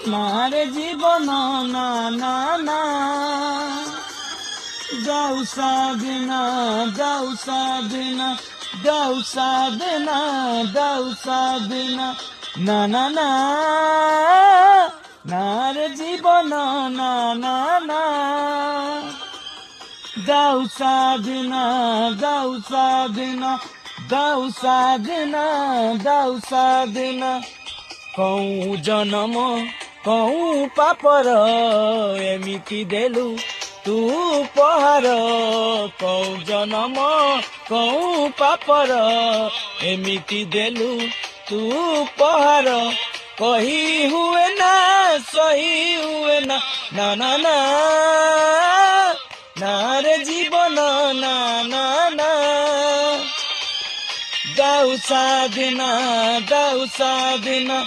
নারে জীবন না না না যাও সাধনা যাও সাধনা যাও সাধনা যাও সাধনা না না না নারে জীবন না না না যাও সাধনা যাও সাধনা যাও সাধনা যাও সাধনা কৌ জনମ কৌ ପାପର ଏମିତି ଦେଲୁ ତୁ ଉପହାର କৌ ଜନମ କৌ ପାପର ଏମିତି ଦେଲୁ ତୁ ଉପହାର କହି ହୁଏ ନା ସହି ହୁଏ ନା ନା ନା ନା ନାରେ ଜୀବନ ନା ନା ନା যাও সাধনা যাও সাধনা